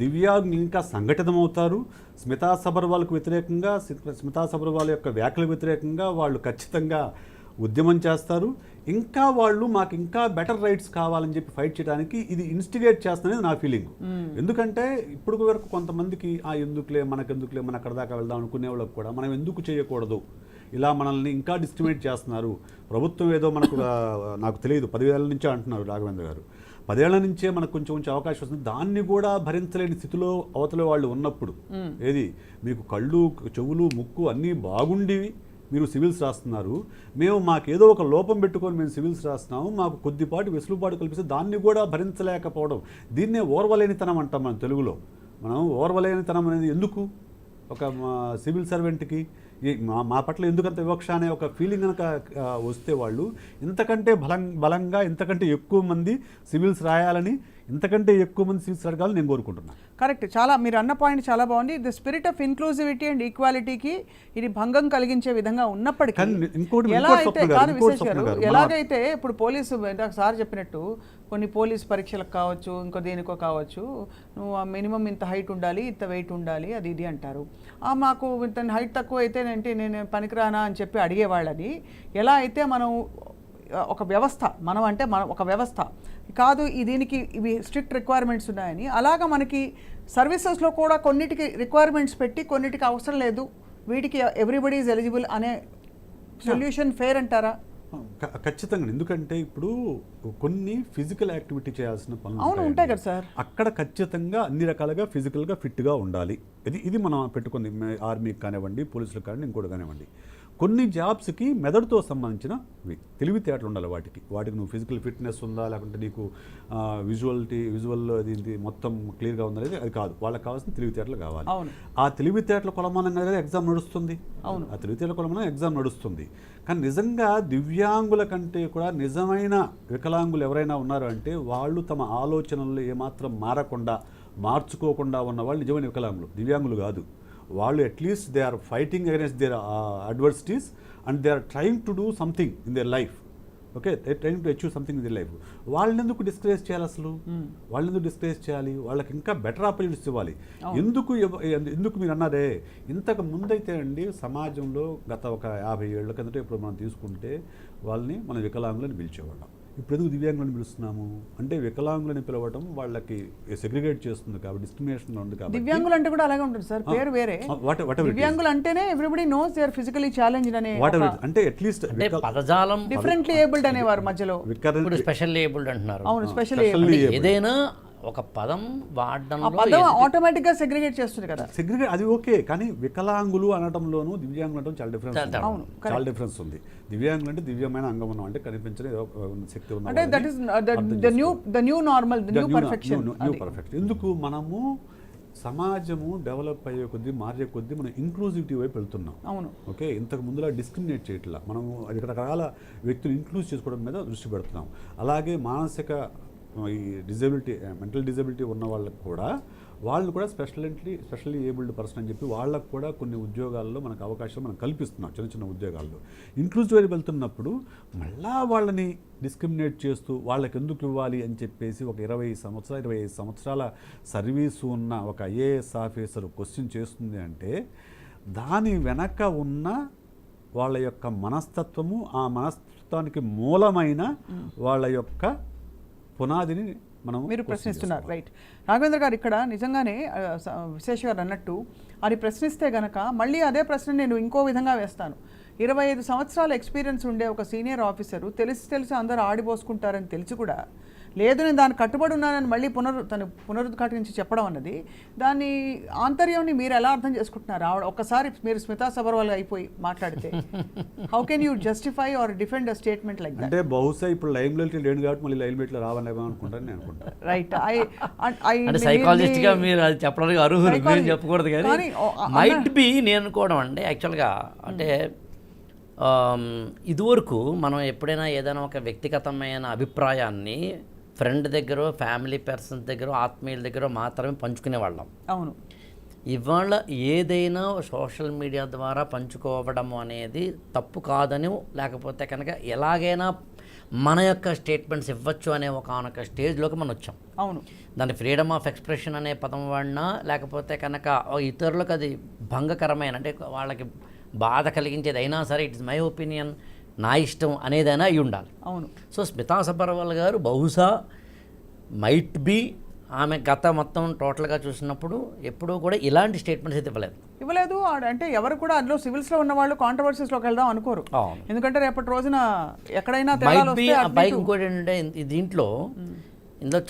దివ్యాంగులు ఇంకా సంఘటితమవుతారు. స్మితా సబర్వాల్కు వ్యతిరేకంగా, స్మితా సబర్వాల్ యొక్క వ్యాఖ్యలకు వ్యతిరేకంగా వాళ్ళు ఖచ్చితంగా ఉద్యమం చేస్తారు. ఇంకా వాళ్ళు మాకు ఇంకా బెటర్ రైట్స్ కావాలని చెప్పి ఫైట్ చేయడానికి ఇది ఇన్స్టిగేట్ చేస్తుందనేది నా ఫీలింగ్. ఎందుకంటే ఇప్పుడు వరకు కొంతమందికి ఎందుకులే మనకెందుకులే మన అక్కడ దాకా వెళ్దాం అనుకునే వాళ్ళకి కూడా మనం ఎందుకు చేయకూడదు, ఇలా మనల్ని ఇంకా డిస్క్రిమినేట్ చేస్తున్నారు, ప్రభుత్వం ఏదో మనకు నాకు తెలియదు 10 ఏళ్ల నుంచే అంటున్నారు రాఘవేంద్ర గారు, 10 ఏళ్ల నుంచే మనకు కొంచెం అవకాశం వస్తుంది, దాన్ని కూడా భరించలేని స్థితిలో అవతల వాళ్ళు ఉన్నప్పుడు, ఏది మీకు కళ్ళు చెవులు ముక్కు అన్నీ బాగుండివి మీరు సివిల్స్ రాస్తున్నారు, మాకేదో ఒక లోపం పెట్టుకొని మేము సివిల్స్ రాస్తున్నాము, మాకు కొద్దిపాటి వెసులుబాటు కల్పిస్తే దాన్ని కూడా భరించలేకపోవడం, దీన్నే ఓర్వలేనితనం అంటాం మనం తెలుగులో. మనం ఓర్వలేనితనం అనేది ఎందుకు ఒక సివిల్ సర్వెంట్కి మా పట్ల ఎందుకంత వివక్ష అనే ఒక ఫీలింగ్ కనుక వస్తే వాళ్ళు ఇంతకంటే బలంగా ఇంతకంటే ఎక్కువ మంది సివిల్స్ రాయాలని, ఇంతకంటే ఎక్కువ మంది సివిల్స్ అడగాలని నేను కోరుకుంటున్నాను. కరెక్ట్, చాలా మీరు అన్న పాయింట్ చాలా బాగుంది. The spirit of inclusivity and ఈక్వాలిటీకి ఇది భంగం కలిగించే విధంగా ఉన్నప్పటికీ ఎలాగైతే ఇప్పుడు పోలీసు సార్ చెప్పినట్టు కొన్ని పోలీస్ పరీక్షలకు కావచ్చు, ఇంకో దేనికో కావచ్చు, నువ్వు మినిమం ఇంత హైట్ ఉండాలి, ఇంత వెయిట్ ఉండాలి, అది ఇది అంటారు. మాకు ఇంత హైట్ తక్కువ అయితే నేను పనికిరానా అని చెప్పి అడిగేవాళ్ళని, ఎలా అయితే మనం ఒక వ్యవస్థ, మనం ఒక వ్యవస్థ కాదు, దీనికి ఇవి స్ట్రిక్ట్ రిక్వైర్మెంట్స్ ఉన్నాయని, అలాగా మనకి సర్వీసెస్లో కూడా కొన్నిటికి రిక్వైర్మెంట్స్ పెట్టి కొన్నిటికి అవసరం లేదు, వీటికి ఎవ్రీబడి ఈజ్ ఎలిజిబుల్ అనే సొల్యూషన్ ఫేర్ అంటారా? ఖచ్చితంగా. ఎందుకంటే ఇప్పుడు కొన్ని ఫిజికల్ యాక్టివిటీ చేయాల్సిన పనులు ఉంటాయి కదా సార్, అక్కడ ఖచ్చితంగా అన్ని రకాలుగా ఫిజికల్గా ఫిట్గా ఉండాలి. ఇది మనం పెట్టుకుంది, ఆర్మీకి కానివ్వండి, పోలీసులకు కానివ్వండి, ఇంకోటి కానివ్వండి. కొన్ని జాబ్స్కి మెదడుతో సంబంధించిన తెలివితేటలు ఉండాలి. వాటికి నువ్వు ఫిజికల్ ఫిట్నెస్ ఉందా, లేకుంటే నీకు విజువల్ అది మొత్తం క్లియర్గా ఉందనేది అది కాదు. వాళ్ళకి కావాల్సిన తెలివితేటలు కావాలి. ఆ తెలివితేటల కొలమానంగా ఎగ్జామ్ నడుస్తుంది. ఆ తెలివితేటల కొలమానం ఎగ్జామ్ నడుస్తుంది. కానీ నిజంగా దివ్యాంగుల కంటే కూడా నిజమైన వికలాంగులు ఎవరైనా ఉన్నారు అంటే వాళ్ళు తమ ఆలోచనల్లో ఏమాత్రం మార్చుకోకుండా ఉన్న వాళ్ళు నిజమైన వికలాంగులు, దివ్యాంగులు కాదు. వాళ్ళు at least they are fighting against their adversities and they are trying to do something in their life. Okay, they trying to achieve something in their life. వాళ్ళని ఎందుకు డిస్కరేజ్ చేయాలి? అసలు వాళ్ళని ఎందుకు డిస్కరేజ్ చేయాలి? వాళ్ళకి ఇంకా బెటర్ ఆపర్చునిటీస్ ఇవ్వాలి. ఎందుకు మీరు అన్నారే, ఇంతకు ముందైతే అండి సమాజంలో గత ఒక 50 ఏళ్ల కిందట ఇప్పుడు మనం తీసుకుంటే వాళ్ళని మనం వికలాంగులని పిలిచేవాళ్ళం. ఇప్పుడు ఎందుకు దివ్యాంగులను పిలుస్తున్నాము అంటే వికలాంగులని పిలవడం వాళ్ళకి సెగ్రిగేట్ చేస్తుంది కాబట్టి, డిస్క్రిమినేషన్ ఉంది కాబట్టి. దివ్యాంగులు అంటే కూడా అలాగే ఉంటుంది సార్, పేరు వేరే. దివ్యాంగులు అంటేనే everybody knows they are physically challenged అనే అంటే అట్లీస్ట్ పదజాలం డిఫరెంట్లీ ఏబుల్డ్ అనేవారు మధ్యలో, ఇప్పుడు స్పెషల్లీ ఏబుల్డ్ అంటున్నారు. అవును, స్పెషల్లీ ఏదైనా ఒక పదం ఆ వాడడంలో పదం ఆటోమేటిక్గా సెగ్రిగేట్ చేస్తుంది కదా. సెగ్రిగేట్ అది ఓకే, కానీ వికలాంగులు అనటంలోనూ దివ్యాంగులు అనడం చాలా డిఫరెన్స్ ఉంది. అవును, చాలా డిఫరెన్స్ ఉంది. దివ్యాంగులు అంటే దివ్యమైన అంగం ఉన్నాం అంటే కనిపించని ఏదో శక్తి ఉన్న అంటే that is the new normal, the new perfection. New perfect. ఎందుకు మనము సమాజము డెవలప్ అయ్యే కొద్దీ మారే కొద్దీ మనం ఇంక్లూజివిటీ వైపు వెళ్తున్నాం. అవును, ఓకే, ఇంతకు ముందులా డిస్క్రిమినేట్ చేయట్లా, మనము రకరకాల వ్యక్తులు ఇంక్లూజ్ చేసుకోవడం మీద దృష్టి పెడుతున్నాం. అలాగే మానసిక ఈ డిజబిలిటీ, మెంటల్ డిజబిలిటీ ఉన్న వాళ్ళకి కూడా వాళ్ళు కూడా స్పెషల్లీ ఏబుల్డ్ పర్సన్ అని చెప్పి వాళ్ళకు కూడా కొన్ని ఉద్యోగాల్లో మనకు అవకాశం మనం కల్పిస్తున్నాం, చిన్న చిన్న ఉద్యోగాల్లో. ఇంక్లూజివ్ వైపు వెళ్తున్నప్పుడు మళ్ళా వాళ్ళని డిస్క్రిమినేట్ చేస్తూ వాళ్ళకి ఎందుకు ఇవ్వాలి అని చెప్పేసి ఒక 25 సంవత్సరాల సర్వీసు ఉన్న ఒక ఐఏఎస్ ఆఫీసర్ క్వశ్చన్ చేస్తుంది అంటే దాని వెనక ఉన్న వాళ్ళ యొక్క మనస్తత్వము, ఆ మనస్తత్వానికి మూలమైన వాళ్ళ యొక్క పునాదిని మీరు ప్రశ్నిస్తున్నారు. రైట్ రాఘవేంద్ర గారు, ఇక్కడ నిజంగానే విశేష్ గారు అన్నట్టు అది ప్రశ్నిస్తే గనక మళ్ళీ అదే ప్రశ్న నేను ఇంకో విధంగా వేస్తాను. 25 సంవత్సరాల ఎక్స్పీరియన్స్ ఉండే ఒక సీనియర్ ఆఫీసరు తెలిసి అందరూ ఆడిపోసుకుంటారని తెలిసి కూడా లేదు నేను దాన్ని కట్టుబడి ఉన్నానని మళ్ళీ పునరుద్ఘాటించి చెప్పడం అన్నది, దాని ఆంతర్యంని మీరు ఎలా అర్థం చేసుకుంటున్నారు? ఆవిడ ఒక్కసారి మీరు స్మితా సబర్వాల్ అయిపోయి మాట్లాడితే how can you justify are defend a statement like that? అంటే బహుశా ఇప్పుడు లైమ్ లైట్ లేడు కాబట్టి మళ్ళీ లైమ్ లైట్లో రావాలేమో అనుకుంటాను నేను అనుకుంటాను. రైట్, అంటే సైకాలజిస్ట్గా మీరు అది చెప్పడానికి అర్హులు, మీరు చెప్పకూడదు. కానీ మైట్ బి నేను అనుకోవడం అండి యాక్చువల్గా. అంటే ఇదివరకు మనం ఎప్పుడైనా ఏదైనా ఒక వ్యక్తిగతమైన అభిప్రాయాన్ని ఫ్రెండ్ దగ్గర, ఫ్యామిలీ పర్సన్స్ దగ్గర, ఆత్మీయుల దగ్గర మాత్రమే పంచుకునేవాళ్ళం. అవును, ఇవాళ ఏదైనా సోషల్ మీడియా ద్వారా పంచుకోవడం అనేది తప్పు కాదని, లేకపోతే కనుక ఎలాగైనా మన యొక్క స్టేట్మెంట్స్ ఇవ్వచ్చు అనే ఒక స్టేజ్లోకి మనం వచ్చాం. అవును, దాన్ని ఫ్రీడమ్ ఆఫ్ ఎక్స్ప్రెషన్ అనే పదం వాడినా, లేకపోతే కనుక ఇతరులకు అది భంగకరమైన, అంటే వాళ్ళకి బాధ కలిగించేది అయినా సరే ఇట్స్ మై ఒపీనియన్, నా ఇష్టం అనేదైనా అయి ఉండాలి. అవును. సో స్మితా సబర్వాల్ గారు బహుశా మైట్ బి ఆమె గత మొత్తం టోటల్గా చూసినప్పుడు ఎప్పుడూ కూడా ఇలాంటి స్టేట్మెంట్స్ అయితే ఇవ్వలేదు. అంటే ఎవరు కూడా అందులో సివిల్స్లో ఉన్న వాళ్ళు కాంట్రవర్సీస్లోకి వెళ్దాం అనుకోరు. ఎందుకంటే రేపటి రోజున ఎక్కడైనా పైకి ఇంకోటి ఏంటంటే ఇందులో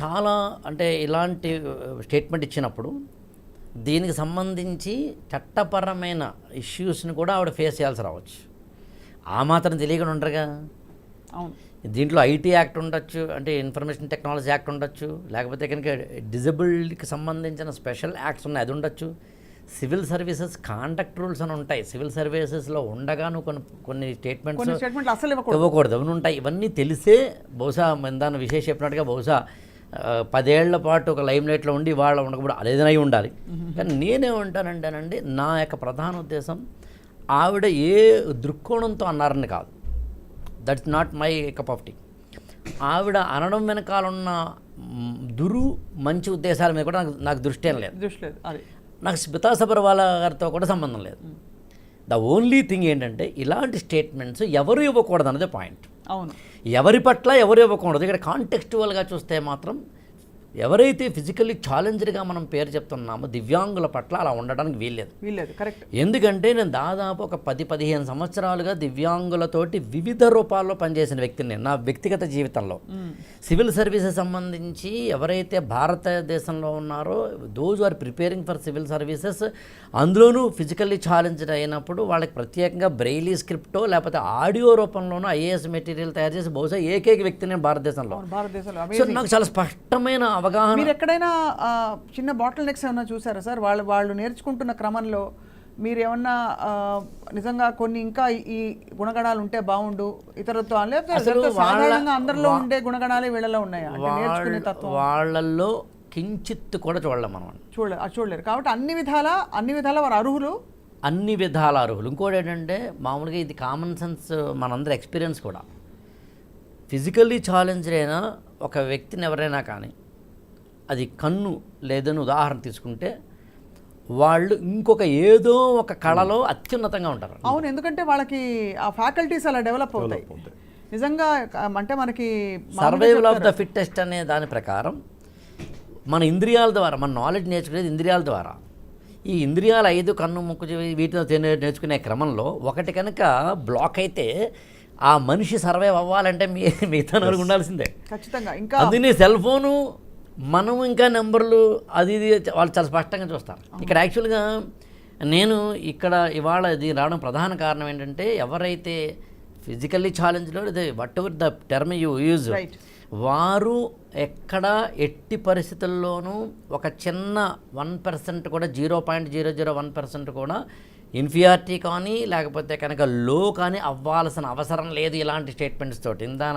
చాలా అంటే ఇలాంటి స్టేట్మెంట్ ఇచ్చినప్పుడు దీనికి సంబంధించి చట్టపరమైన ఇష్యూస్ని కూడా ఆవిడ ఫేస్ చేయాల్సి రావచ్చు. ఆ మాత్రం తెలియకుండా ఉండరుగా. అవును, దీంట్లో ఐటీ యాక్ట్ ఉండొచ్చు, అంటే ఇన్ఫర్మేషన్ టెక్నాలజీ యాక్ట్ ఉండొచ్చు, లేకపోతే కనుక డిజబిలిటీకి సంబంధించిన స్పెషల్ యాక్ట్స్ ఉన్నాయి, అది ఉండొచ్చు. సివిల్ సర్వీసెస్ కాండక్ట్ రూల్స్ అని ఉంటాయి. సివిల్ సర్వీసెస్లో ఉండగా నువ్వు కొన్ని స్టేట్మెంట్స్ అసలు ఇవ్వకూడదు అని ఉంటాయి. ఇవన్నీ తెలిసే బహుశా దాన్ని విశేష చెప్పినట్టుగా బహుశా 10 ఏళ్ల పాటు ఒక లైమ్ లైట్లో ఉండి వాళ్ళ ఉండకపోతే అదేదైనా అయి ఉండాలి. కానీ నేనేమంటానంటేనండి, నా యొక్క ప్రధాన ఉద్దేశం ఆవిడ ఏ దృక్కోణంతో అన్నారని కాదు, that's not my cup of tea. ఆవిడ అనడం వెనకాలన్న మంచి ఉద్దేశాల మీద కూడా నాకు దృష్టి ఏం లేదు. నాకు స్మితా సబర్వాల్ గారితో కూడా సంబంధం లేదు. ద ఓన్లీ థింగ్ ఏంటంటే ఇలాంటి స్టేట్మెంట్స్ ఎవరు ఇవ్వకూడదు అన్నదే పాయింట్. అవును, ఎవరి పట్ల ఎవరు ఇవ్వకూడదు. ఇక్కడ కాంటెక్స్చువల్గా చూస్తే మాత్రం ఎవరైతే ఫిజికల్లీ ఛాలెంజ్డ్గా మనం పేరు చెప్తున్నామో దివ్యాంగుల పట్ల అలా ఉండడానికి వీల్లేదు. కరెక్ట్. ఎందుకంటే నేను దాదాపు ఒక 10-15 సంవత్సరాలుగా దివ్యాంగులతోటి వివిధ రూపాల్లో పనిచేసిన వ్యక్తిని నేను నా వ్యక్తిగత జీవితంలో. సివిల్ సర్వీసెస్ సంబంధించి ఎవరైతే భారతదేశంలో ఉన్నారో those are preparing for civil services, అందులోనూ ఫిజికల్లీ ఛాలెంజ్డ్ అయినప్పుడు వాళ్ళకి ప్రత్యేకంగా బ్రెయిలీ స్క్రిప్టో లేకపోతే ఆడియో రూపంలోనూ ఐఏఎస్ మెటీరియల్ తయారు చేసి బహుశా ఏకైక వ్యక్తిని భారతదేశంలో. సో నాకు చాలా స్పష్టమైన అవగాహన. మీరు ఎక్కడైనా చిన్న బాటిల్ నెక్స్ ఏమన్నా చూసారా సార్? వాళ్ళు నేర్చుకుంటున్న క్రమంలో మీరు ఏమన్నా నిజంగా కొన్ని ఇంకా ఈ గుణగణాలు ఉంటే బాగుండు ఇతరులతో, సాధారణంగా అందరిలో ఉండే గుణగణాలే వీళ్ళలో ఉన్నాయా? నేర్చుకునే తత్వం వాళ్ళల్లో కించిత్ కూడా చూడలేం మనం. చూడలేరు. కాబట్టి అన్ని విధాల వారు అర్హులు. అన్ని విధాల అర్హులు. ఇంకోటి ఏంటంటే మామూలుగా ఇది కామన్ సెన్స్, మనందరి ఎక్స్పీరియన్స్ కూడా. ఫిజికల్లీ ఛాలెంజ్డ్ అయిన ఒక వ్యక్తిని ఎవరైనా కానీ, అది కన్ను లేదని ఉదాహరణ తీసుకుంటే, వాళ్ళు ఇంకొక ఏదో ఒక కళలో అత్యున్నతంగా ఉంటారు. అవును, ఎందుకంటే వాళ్ళకి ఆ ఫ్యాకల్టీస్ అలా డెవలప్ అవుతాయి నిజంగా. అంటే మనకి సర్వైవల్ ఆఫ్ ద ఫిట్టెస్ట్ అనే దాని ప్రకారం మన ఇంద్రియాల ద్వారా, మన నాలెడ్జ్ నేర్చుకునేది ఇంద్రియాల ద్వారా. ఈ ఇంద్రియాలు 5 కన్ను ముక్కు వీటితో నేర్చుకునే క్రమంలో ఒకటి కనుక బ్లాక్ అయితే ఆ మనిషి సర్వైవ్ అవ్వాలంటే మిగతా నలుగు ఉండాల్సిందే ఖచ్చితంగా. ఇంకా అందుకని సెల్ ఫోను మనం ఇంకా నెంబర్లు అది ఇది వాళ్ళు చాలా స్పష్టంగా చూస్తారు. ఇక్కడ యాక్చువల్గా నేను ఇక్కడ ఇవాళ ఇది రావడం ప్రధాన కారణం ఏంటంటే, ఎవరైతే ఫిజికల్లీ ఛాలెంజ్లో లేదా what ever the term you use, వారు ఎక్కడ ఎట్టి పరిస్థితుల్లోనూ ఒక చిన్న 1% కూడా 0.001% కూడా ఇన్ఫియారిటీ కానీ లేకపోతే కనుక లో కానీ అవ్వాల్సిన అవసరం లేదు ఇలాంటి స్టేట్మెంట్స్ తోటి. ఇందా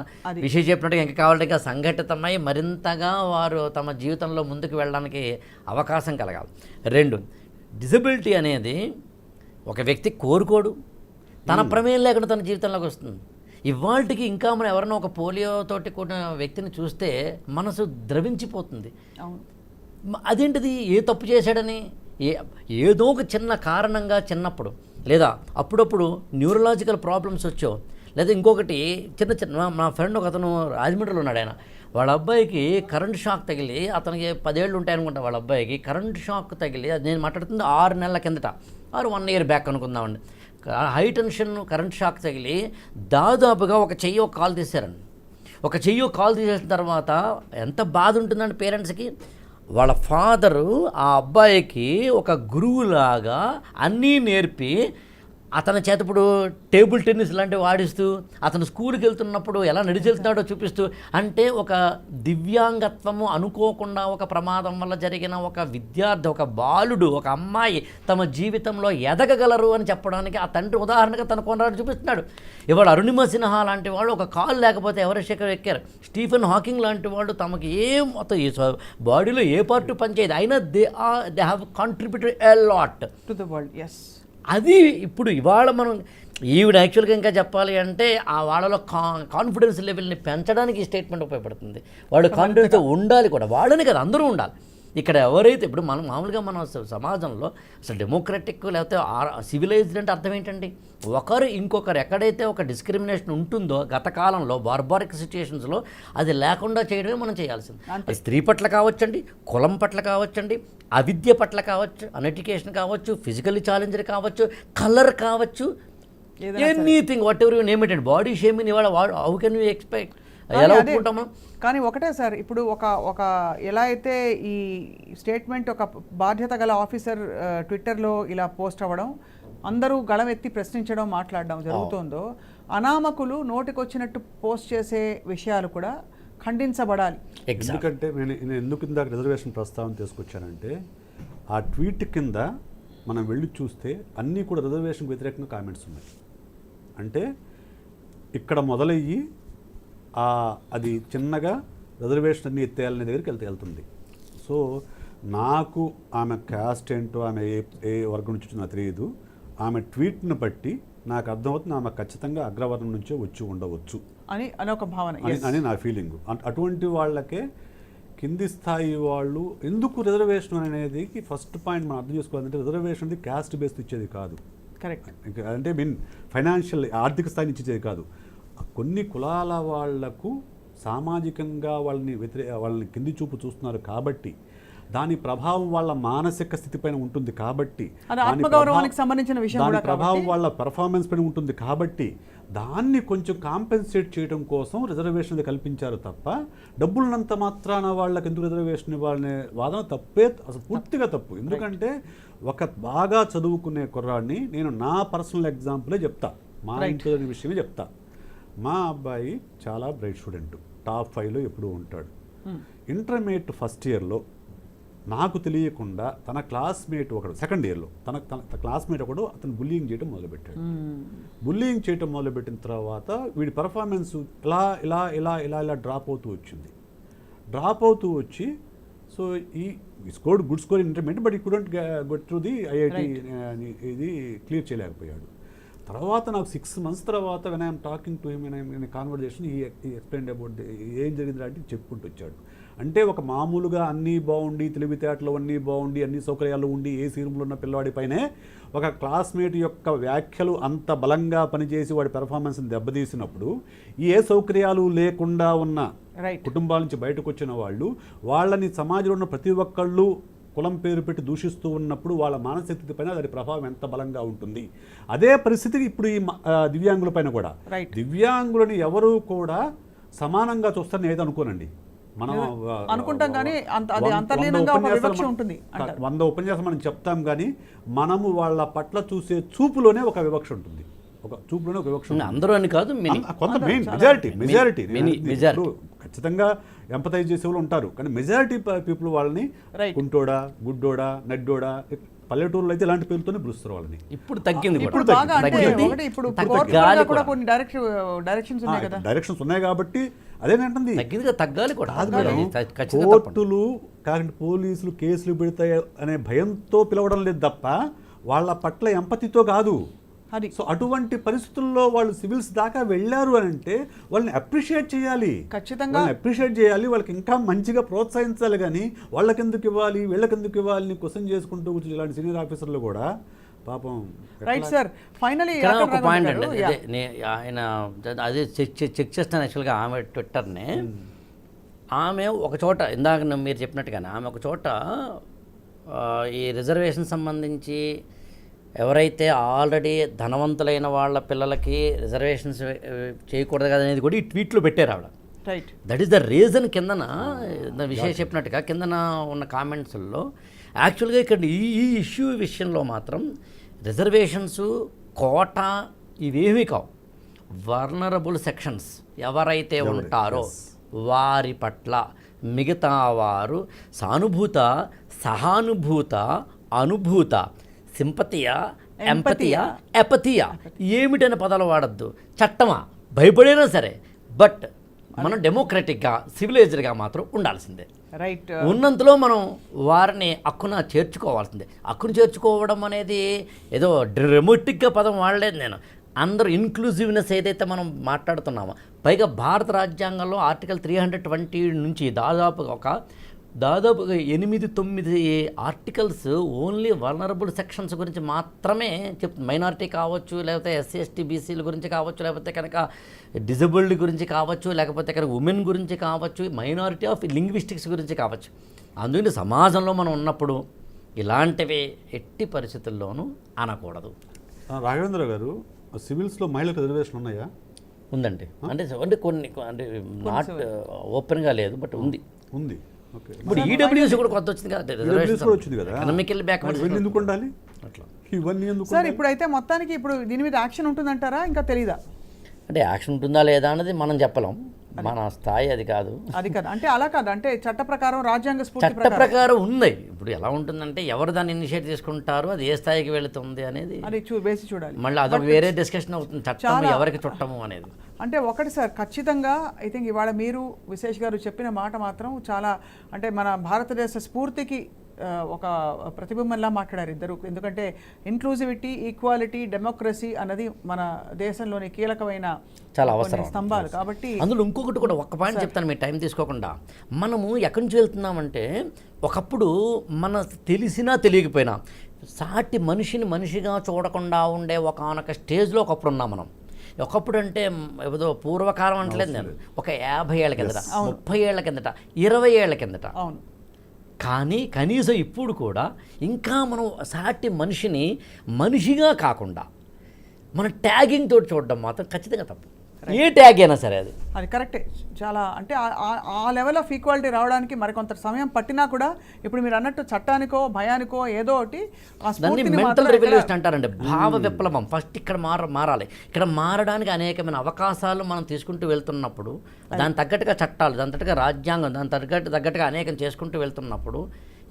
విషయం చెప్పినట్టుగా ఇంకా కావాలంటే ఇంకా సంఘటితమై మరింతగా వారు తమ జీవితంలో ముందుకు వెళ్ళడానికి అవకాశం కలగాలి. 2, డిజబిలిటీ అనేది ఒక వ్యక్తి కోరుకోడు, తన ప్రమేయం లేకుండా తన జీవితంలోకి వస్తుంది. ఇవాళకి ఇంకా మనం ఎవరైనా ఒక పోలియోతోటి కూడిన వ్యక్తిని చూస్తే మనసు ద్రవించిపోతుంది. అదేంటిది, ఏ తప్పు చేశాడని, ఏదో ఒక చిన్న కారణంగా చిన్నప్పుడు లేదా అప్పుడప్పుడు న్యూరలాజికల్ ప్రాబ్లమ్స్ వచ్చో, లేదా ఇంకొకటి చిన్న చిన్న మా ఫ్రెండ్ ఒక అతను రాజమండ్రిలో ఉన్నాడు. ఆయన వాళ్ళ అబ్బాయికి కరెంట్ షాక్ తగిలి, అతనికి 10 ఏళ్ళు ఉంటాయనుకుంటా, వాళ్ళ అబ్బాయికి కరెంట్ షాక్ తగిలి, అది నేను మాట్లాడుతుంది 6 నెలల కిందట, 1 ఇయర్ బ్యాక్ అనుకుందామండి. హై టెన్షన్ కరెంట్ షాక్ తగిలి దాదాపుగా ఒక చెయ్యి ఒక కాలు తీశారండి. ఒక చెయ్యి ఒక కాలు తీసేసిన తర్వాత ఎంత బాధ ఉంటుందండి పేరెంట్స్కి. వాళ్ళ ఫాదరు ఆ అబ్బాయికి ఒక గురువులాగా అన్నీ నేర్పి అతని చేత ఇప్పుడు టేబుల్ టెన్నిస్ లాంటివి ఆడిస్తూ, అతను స్కూల్కి వెళ్తున్నప్పుడు ఎలా నడిచెళ్తున్నాడో చూపిస్తూ, అంటే ఒక దివ్యాంగత్వము అనుకోకుండా ఒక ప్రమాదం వల్ల జరిగిన ఒక విద్యార్థి, ఒక బాలుడు, ఒక అమ్మాయి తమ జీవితంలో ఎదగగలరు అని చెప్పడానికి ఆ తండ్రి ఉదాహరణగా తన కొనరాడు చూపిస్తున్నాడు. ఇవాళ అరుణిమ సిన్హా లాంటి వాళ్ళు ఒక కాలు లేకపోతే ఎవరెస్ట్ ఎక్కారు. స్టీఫెన్ హాకింగ్ లాంటి వాళ్ళు తమకి మొత్తం ఈ బాడీలో ఏ పార్ట్ పనిచేయదు, అయినా they have contributed a lot to the world. Yes, అది ఇప్పుడు ఇవాళ మనం ఈవిడ యాక్చువల్గా ఇంకా చెప్పాలి అంటే ఆ వాళ్ళలో కాన్ఫిడెన్స్ లెవెల్ని పెంచడానికి ఈ స్టేట్మెంట్ ఉపయోగపడుతుంది. వాళ్ళు కాన్ఫిడెన్స్ ఉండాలి కూడా, వాళ్ళని కదా అందరూ ఉండాలి. ఇక్కడ ఎవరైతే ఇప్పుడు మనం మామూలుగా మన సమాజంలో అసలు డెమోక్రటిక్ లేకపోతే సివిలైజ్డ్ అంటే అర్థం ఏంటండి, ఒకరు ఇంకొకరు ఎక్కడైతే ఒక డిస్క్రిమినేషన్ ఉంటుందో గత కాలంలో బార్బారిక్ సిచ్యుయేషన్స్లో అది లేకుండా చేయడమే మనం చేయాల్సింది. అది స్త్రీ పట్ల కావచ్చండి, కులం పట్ల కావచ్చండి, అవిద్య పట్ల కావచ్చు, అన్ఎడ్యుకేషన్ కావచ్చు, ఫిజికల్లీ ఛాలెంజర్ కావచ్చు, కలర్ కావచ్చు, anything what ever you name it. Body shaming ఇవాళ హౌ కెన్ యూ ఎక్స్పెక్ట్, ఎలా ఒప్పుకుంటాము? కానీ ఒకటే సార్, ఇప్పుడు ఒక ఎలా అయితే ఈ స్టేట్మెంట్ ఒక బాధ్యత గల ఆఫీసర్ ట్విట్టర్లో ఇలా పోస్ట్ అవ్వడం, అందరూ గళం ఎత్తి ప్రశ్నించడం, మాట్లాడడం జరుగుతుందో, అనామకులు నోటికొచ్చినట్టు పోస్ట్ చేసే విషయాలు కూడా ఖండించబడాలి. ఎందుకంటే నేను ఎందుకు ఇందాక రిజర్వేషన్ ప్రస్తావన తీసుకొచ్చానంటే, ఆ ట్వీట్ కింద మనం వెళ్ళి చూస్తే అన్నీ కూడా రిజర్వేషన్కి వ్యతిరేకంగా కామెంట్స్ ఉన్నాయి. అంటే ఇక్కడ మొదలయ్యి అది చిన్నగా రిజర్వేషన్ అన్ని ఎత్తేయాలనే దగ్గరికి వెళ్తుంది. సో నాకు ఆమె క్యాస్ట్ ఏంటో, ఆమె ఏ వర్గం నుంచి నాకు తెలియదు. ఆమె ట్వీట్ను బట్టి నాకు అర్థమవుతుంది ఆమె ఖచ్చితంగా అగ్రవర్ణం నుంచే వచ్చి ఉండవచ్చు అని ఒక భావన అని నా ఫీలింగ్. అటువంటి వాళ్ళకే కింది స్థాయి వాళ్ళు ఎందుకు రిజర్వేషన్ అనేది ఫస్ట్ పాయింట్ మనం అర్థం చేసుకోవాలంటే, రిజర్వేషన్ అనేది క్యాస్ట్ బేస్డ్ ఇచ్చేది కాదు. కరెక్ట్. అంటే ఫైనాన్షియల్ ఆర్థిక స్థాయిని ఇచ్చేది కాదు. కొన్ని కులాల వాళ్లకు సామాజికంగా వాళ్ళని కింది చూపు చూస్తున్నారు కాబట్టి, దాని ప్రభావం వాళ్ళ మానసిక స్థితి పైన ఉంటుంది కాబట్టి, దాని ప్రభావం వాళ్ళ పెర్ఫార్మెన్స్ పైన ఉంటుంది కాబట్టి, దాన్ని కొంచెం కాంపెన్సేట్ చేయడం కోసం రిజర్వేషన్ కల్పించారు తప్ప, డబ్బులున్నంత మాత్రాన వాళ్ళకి ఎందుకు రిజర్వేషన్ ఇవ్వాలనే వాదన తప్పే, అసలు పూర్తిగా తప్పు. ఎందుకంటే ఒక బాగా చదువుకునే కుర్రాడిని నేను నా పర్సనల్ ఎగ్జాంపులే చెప్తా, మా ఇంట్లో విషయమే చెప్తా. మా అబ్బాయి చాలా బ్రైట్ స్టూడెంట్, టాప్ 5లో ఎప్పుడూ ఉంటాడు. ఇంటర్మీడియట్ ఫస్ట్ ఇయర్లో నాకు తెలియకుండా తన క్లాస్మేట్ ఒకడు, సెకండ్ ఇయర్లో తన క్లాస్మేట్ ఒకడు అతను బుల్లింగ్ చేయడం మొదలుపెట్టాడు. బుల్లింగ్ చేయడం మొదలుపెట్టిన తర్వాత వీడి పర్ఫార్మెన్స్ ఇలా ఇలా ఇలా ఇలా ఇలా డ్రాప్ అవుతూ వచ్చి so he scored good score in intermediate, but he couldn't get through the IIT, ఇది క్లియర్ చేయలేకపోయాడు. తర్వాత నాకు 6 months తర్వాత when I'm talking to him in conversation he explain about ఏం జరిగింది అంటే చెప్పుకుంటూ వచ్చాడు. అంటే ఒక మామూలుగా అన్నీ బాగుండి, తెలివితేటలు అన్నీ బాగుండి, అన్ని సౌకర్యాలు ఉండి ఏసీ రూమ్లో ఉన్న పిల్లవాడిపైనే ఒక క్లాస్మేట్ యొక్క వ్యాఖ్యలు అంత బలంగా పనిచేసి వాడి పెర్ఫార్మెన్స్ని దెబ్బతీసినప్పుడు, ఏ సౌకర్యాలు లేకుండా ఉన్న కుటుంబాల నుంచి బయటకు వచ్చిన వాళ్ళని సమాజంలో ఉన్న ప్రతి ఒక్కళ్ళు కులం పేరు పెట్టి దూషిస్తూ ఉన్నప్పుడు వాళ్ళ మానసిక స్థితి పైన దాని ప్రభావం ఎంత బలంగా ఉంటుంది. అదే పరిస్థితి ఇప్పుడు ఈ దివ్యాంగుల పైన కూడా. దివ్యాంగులని ఎవరు కూడా సమానంగా చూస్తారని ఏదో అనుకోనండి. మనం అనుకుంటాం కానీ అది అంతర్లీనంగా ఒక వివక్ష ఉంటుంది అంటారు. 100 ఉపన్యాసం మనం చెప్తాం కానీ మనము వాళ్ళ పట్ల చూసే చూపులోనే ఒక వివక్ష ఉంటుంది, ఒక చూపులోనే ఒక వివక్ష ఉంటుంది. అందరూ అని కాదు, కొంత మెజారిటీ మెజారిటీ ఖచ్చితంగా ఎంపతైజ్ చేసే వాళ్ళు ఉంటారు, కానీ మెజారిటీ పీపుల్ వాళ్ళని కుంటోడా, గుడ్డోడా, నడ్డోడా, పల్లెటూరులో అయితే ఇలాంటి పేరుతోనే పిలుస్తారు వాళ్ళని. ఇప్పుడు తగ్గింది, ఇప్పుడు బాగా అంటే ఒకటి ఇప్పుడు కోర్టులో కూడా కొన్ని డైరెక్షన్స్ ఉన్నాయి కదా, డైరెక్షన్స్ ఉన్నాయి కాబట్టి అదేనంటుంది తగ్గింది, తగ్గాలి కూడా. కోర్టులు కాకుండా పోలీసులు కేసులు పెడతాయి అనే భయంతో పిలవడం లేదు తప్ప వాళ్ళ పట్ల ఎంపతితో కాదు. సో అటువంటి పరిస్థితుల్లో వాళ్ళు సివిల్స్ దాకా వెళ్ళారు అని అంటే వాళ్ళని అప్రిషియేట్ చేయాలి, ఖచ్చితంగా అప్రిషియేట్ చేయాలి, వాళ్ళకి ఇంకా మంచిగా ప్రోత్సహించాలి. కానీ వాళ్ళకి ఎందుకు ఇవ్వాలి, వీళ్ళకి ఎందుకు ఇవ్వాలి క్వశ్చన్ చేసుకుంటూ కూర్చొని ఇలాంటి సీనియర్ ఆఫీసర్లు కూడా పాపం. రైట్ సార్, ఫైనలీ ఒక పాయింట్ అండి, ఆయన అదే చెక్ చేస్తాను యాక్చువల్గా ఆమె ట్విట్టర్ని. ఆమె ఒక చోట ఇందాక మీరు చెప్పినట్టుగానే ఆమె ఒక చోట ఈ రిజర్వేషన్ సంబంధించి ఎవరైతే ఆల్రెడీ ధనవంతులైన వాళ్ళ పిల్లలకి రిజర్వేషన్స్ చేయకూడదు కదా అనేది కూడా ఈ ట్వీట్లో పెట్టారు ఆవిడ. Right, that is the reason. కిందన విషయం చెప్పినట్టుగా కిందన ఉన్న కామెంట్స్లో యాక్చువల్గా ఇక్కడ ఈ ఇష్యూ విషయంలో మాత్రం రిజర్వేషన్స్, కోటా ఇవేమీ కావు. వర్నరబుల్ సెక్షన్స్ ఎవరైతే ఉంటారో వారి పట్ల మిగతా వారు సానుభూత, సహానుభూత, అనుభూత, సింపతియా, ఎంపతియా, ఎపతియా ఏమిటనే పదాలు వాడద్దు. చట్టమా భయపడైనా సరే, బట్ మనం డెమోక్రటిక్గా, సివిలైజ్డ్గా మాత్రం ఉండాల్సిందే. రైట్, ఉన్నంతలో మనం వారిని హక్కున చేర్చుకోవాల్సిందే. హక్కును చేర్చుకోవడం అనేది ఏదో డ్రమటిక్గా పదం వాడలేదు నేను. అందరూ ఇన్క్లూజివ్నెస్ ఏదైతే మనం మాట్లాడుతున్నామో, పైగా భారత రాజ్యాంగంలో ఆర్టికల్ 320 నుంచి దాదాపుగా 8-9 ఆర్టికల్స్ ఓన్లీ వల్నరబుల్ సెక్షన్స్ గురించి మాత్రమే చెప్తుంది. మైనారిటీ కావచ్చు, లేకపోతే SC/ST బీసీల గురించి కావచ్చు, లేకపోతే కనుక డిజబుల్డ్ గురించి కావచ్చు, లేకపోతే కనుక ఉమెన్ గురించి కావచ్చు, మైనారిటీ ఆఫ్ లింగ్విస్టిక్స్ గురించి కావచ్చు. అందుకని సమాజంలో మనం ఉన్నప్పుడు ఇలాంటివి ఎట్టి పరిస్థితుల్లోనూ అనకూడదు. రాఘవేంద్ర గారు, సివిల్స్లో మహిళలకు రిజర్వేషన్ ఉన్నాయా? ఉందండి, అంటే కొన్ని అంటే నాట్ ఓపెన్గా లేదు, బట్ ఉంది. ఇప్పుడు ఈడబ్ల్యూఎస్ కూడా కొత్త వచ్చింది కదా, ఎకనామికల్ బ్యాక్వర్డ్ ఎందుకు ఉండాలి అట్లా ఇవన్నీ ఎందుకు సార్? ఇప్పుడైతే మొత్తానికి ఇప్పుడు దీని మీద యాక్షన్ ఉంటుందంటారా, ఇంకా తెలీదా? అంటే యాక్షన్ ఉంటుందా లేదా అన్నది మనం చెప్పలేం, మన స్థాయి అది కాదు. అంటే అలా కాదు, అంటే చట్ట ప్రకారం, రాజ్యాంగ చట్ట ప్రకారం ఉంది. ఇప్పుడు ఎలా ఉంటుందంటే ఎవరు దాన్ని ఇనిషియేట్ చేసుకుంటారు, అది ఏ స్థాయికి వెళుతుంది అనేది అది వేసి చూడాలి. మళ్ళీ అదొక వేరే డిస్కషన్ అవుతుంది, చట్టం ఎవరికి చుట్టము అనేది. అంటే ఒకటి సార్, ఖచ్చితంగా ఐ థింక్ ఇవాళ మీరు విశేష్ గారు చెప్పిన మాట మాత్రం చాలా, అంటే మన భారతదేశ స్ఫూర్తికి ఒక ప్రతిబింబంలా మాట్లాడారు ఇద్దరు. ఎందుకంటే ఇంక్లూజివిటీ, ఈక్వాలిటీ, డెమోక్రసీ అన్నది మన దేశంలోని కీలకమైన చాలా అవసరం స్తంభాలు. కాబట్టి అందులో ఇంకొకటి కూడా ఒక్క పాయింట్ చెప్తాను, మీరు టైం తీసుకోకుండా. మనము ఎక్కడి నుంచి వెళ్తున్నామంటే, ఒకప్పుడు మన తెలిసినా తెలియకపోయినా సాటి మనిషిని మనిషిగా చూడకుండా ఉండే ఒకనొక స్టేజ్లో ఒకప్పుడు ఉన్నాం మనం. ఒకప్పుడు అంటే ఏదో పూర్వకాలం అంటలేదు నేను, ఒక 50 ఏళ్ల కిందట, 30 ఏళ్ల కిందట, 20 ఏళ్ల కిందట. అవును, కానీ కనీసం ఇప్పుడు కూడా ఇంకా మనం సాటి మనిషిని మనిషిగా కాకుండా మన ట్యాగింగ్ తోటి చూడడం మాత్రం ఖచ్చితంగా తప్పు. ఏ ట్యాగ్ అయినా సరే అది కరెక్టే. చాలా అంటే ఆ లెవెల్ ఆఫ్ ఈక్వాలిటీ రావడానికి మరికొంత సమయం పట్టినా కూడా ఇప్పుడు మీరు అన్నట్టు చట్టానికో భయానికో ఏదో ఒకటి దాన్ని మెంటల్ రెవల్యూషన్ అంటారండి, భావ విప్లవం. ఫస్ట్ ఇక్కడ మారాలి. ఇక్కడ మారడానికి అనేకమైన అవకాశాలు మనం తీసుకుంటూ వెళ్తున్నప్పుడు, దాని తగ్గట్టుగా చట్టాలు, దాని తగ్గట్టుగా రాజ్యాంగం, దాని తగ్గట్టుగా అనేకం చేసుకుంటూ వెళ్తున్నప్పుడు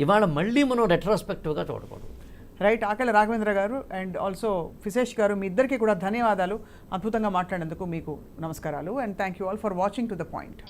ఇవాళ మళ్ళీ మనం రెట్రోస్పెక్టివ్గా చూడకూడదు. రైట్, ఆకలి రాఘవేంద్ర గారు అండ్ ఆల్సో విశేష్ గారు, మీ ఇద్దరికి కూడా ధన్యవాదాలు. అద్భుతంగా మాట్లాడేందుకు మీకు నమస్కారాలు. And thank you all for watching to the point.